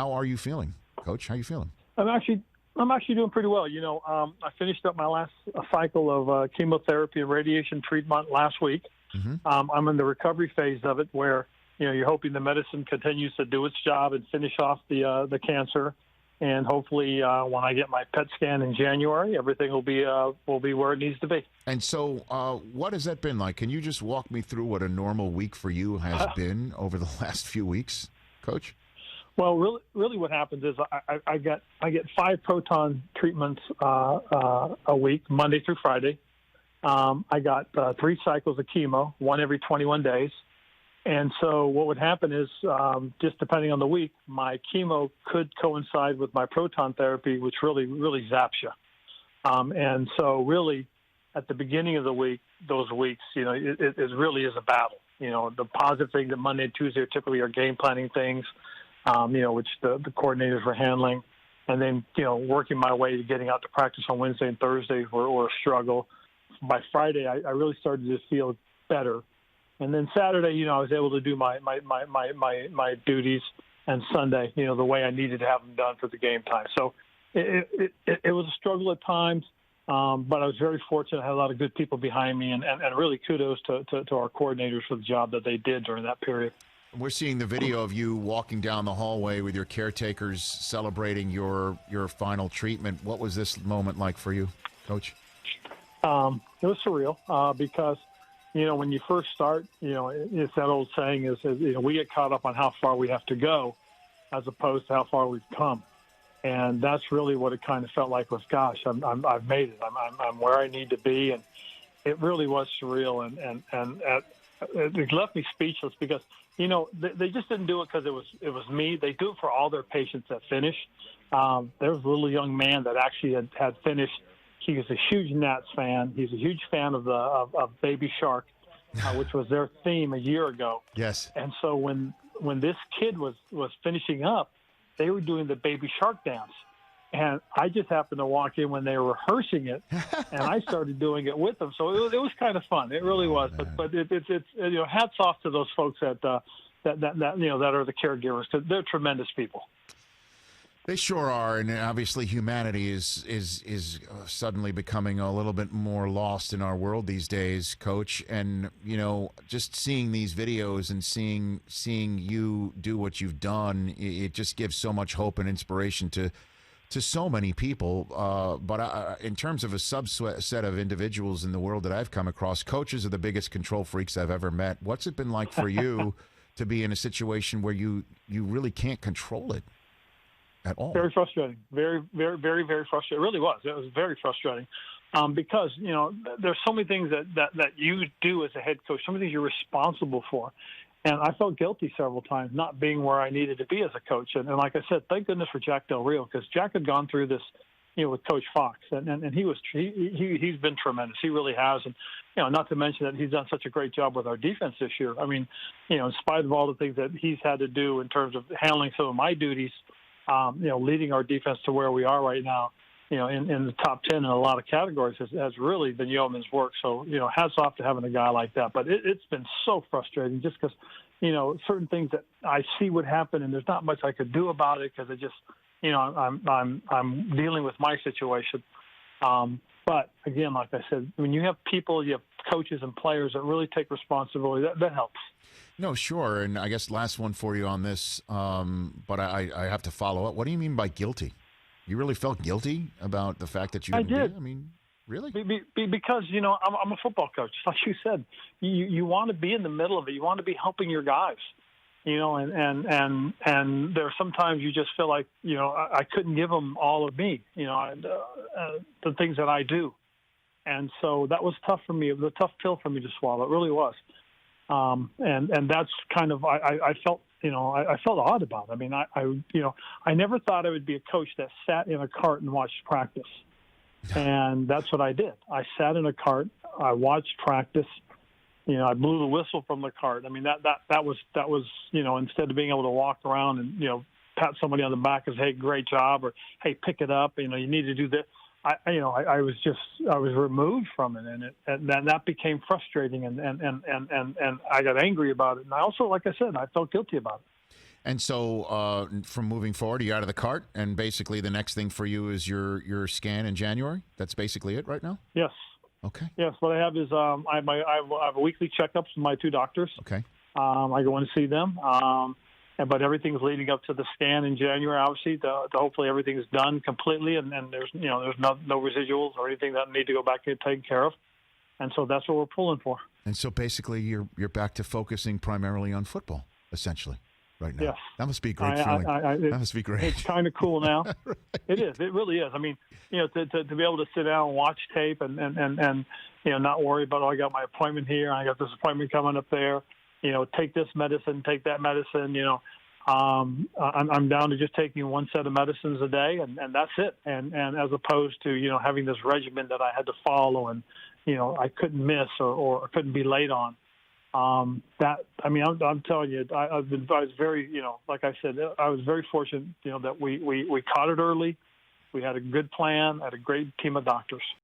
How are you feeling, Coach? How are you feeling? I'm actually doing pretty well. I finished up my last cycle of chemotherapy and radiation treatment last week. Mm-hmm. I'm in the recovery phase of it, where you're hoping the medicine continues to do its job and finish off the cancer, and hopefully when I get my PET scan in January, everything will be where it needs to be. And so, what has that been like? Can you just walk me through what a normal week for you has been over the last few weeks, Coach? Well, really, what happens is I get 5 proton treatments a week, Monday through Friday. I got 3 cycles of chemo, one every 21 days. And so what would happen is, just depending on the week, my chemo could coincide with my proton therapy, which really zaps you. And so really, at the beginning of the week, those weeks, it really is a battle. The positive thing that Monday and Tuesday typically are game planning things, which the coordinators were handling. And then, working my way to getting out to practice on Wednesday and Thursday were a struggle. By Friday, I really started to feel better. And then Saturday, I was able to do my duties, and Sunday, the way I needed to have them done for the game time. So it was a struggle at times, but I was very fortunate. I had a lot of good people behind me, and really kudos to our coordinators for the job that they did during that period. We're seeing the video of you walking down the hallway with your caretakers celebrating your final treatment. What was this moment like for you, Coach? It was surreal because, when you first start, it's that old saying is we get caught up on how far we have to go as opposed to how far we've come. And that's really what it kind of felt like was, gosh, I've made it. I'm where I need to be. And it really was surreal. And it left me speechless because, they just didn't do it because it was me. They do it for all their patients that finish. There was a little young man that actually had finished. He was a huge Nats fan. He's a huge fan of Baby Shark, which was their theme a year ago. Yes. And so when this kid was finishing up, they were doing the Baby Shark dance. And I just happened to walk in when they were rehearsing it, and I started doing it with them. So it was kind of fun. It really was. But it's hats off to those folks that are the caregivers, because they're tremendous people. They sure are, and obviously humanity is suddenly becoming a little bit more lost in our world these days, Coach. And just seeing these videos and seeing you do what you've done, it just gives so much hope and inspiration to so many people. But in terms of a subset of individuals in the world that I've come across, coaches are the biggest control freaks I've ever met. What's it been like for you to be in a situation where you really can't control it at all? Very frustrating. Very, very, very, very frustrating. It really was. It was very frustrating because, there's so many things that you do as a head coach, so many things you're responsible for. And I felt guilty several times not being where I needed to be as a coach. And like I said, thank goodness for Jack Del Rio, because Jack had gone through this, with Coach Fox, and he's been tremendous. He really has. And, not to mention that he's done such a great job with our defense this year. I mean, in spite of all the things that he's had to do in terms of handling some of my duties, leading our defense to where we are right now, in the top 10 in a lot of categories has really been yeoman's work. So, hats off to having a guy like that. But it's been so frustrating just because, certain things that I see would happen and there's not much I could do about it because it just, I'm dealing with my situation. But again, like I said, when you have people, you have coaches and players that really take responsibility, that helps. No, sure. And I guess last one for you on this, but I have to follow up. What do you mean by guilty? You really felt guilty about the fact that you didn't I did. I mean, really? Because, I'm a football coach. Like you said, you want to be in the middle of it. You want to be helping your guys, and there are sometimes you just feel like, I couldn't give them all of me, the things that I do. And so that was tough for me. It was a tough pill for me to swallow. It really was. And that's kind of, I felt, I felt odd about it. I mean, I never thought I would be a coach that sat in a cart and watched practice. And that's what I did. I sat in a cart. I watched practice. I blew the whistle from the cart. I mean, that was, instead of being able to walk around and, pat somebody on the back and say, hey, great job, or, hey, pick it up. You need to do this. I was removed from it, and that became frustrating, and I got angry about it. And I also, like I said, I felt guilty about it. And so from moving forward, you're out of the cart, and basically the next thing for you is your scan in January? That's basically it right now? Yes. Okay. Yes, what I have is I have weekly checkups with my 2 doctors. Okay. I go in and see them, but everything's leading up to the scan in January. Obviously, hopefully everything's done completely, and there's no residuals or anything that need to go back and get taken care of, and so that's what we're pulling for. And so basically, you're back to focusing primarily on football, essentially, right now. Yes. That must be a great feeling. That must be great. It's kind of cool now. Right. It is. It really is. I mean, to be able to sit down and watch tape and not worry about, I got my appointment here, I got this appointment coming up there. Take this medicine, take that medicine. I'm down to just taking one set of medicines a day, and that's it. And as opposed to having this regimen that I had to follow, and I couldn't miss or couldn't be late on. I'm telling you, I was very, like I said, I was very fortunate, that we caught it early. We had a good plan, had a great team of doctors.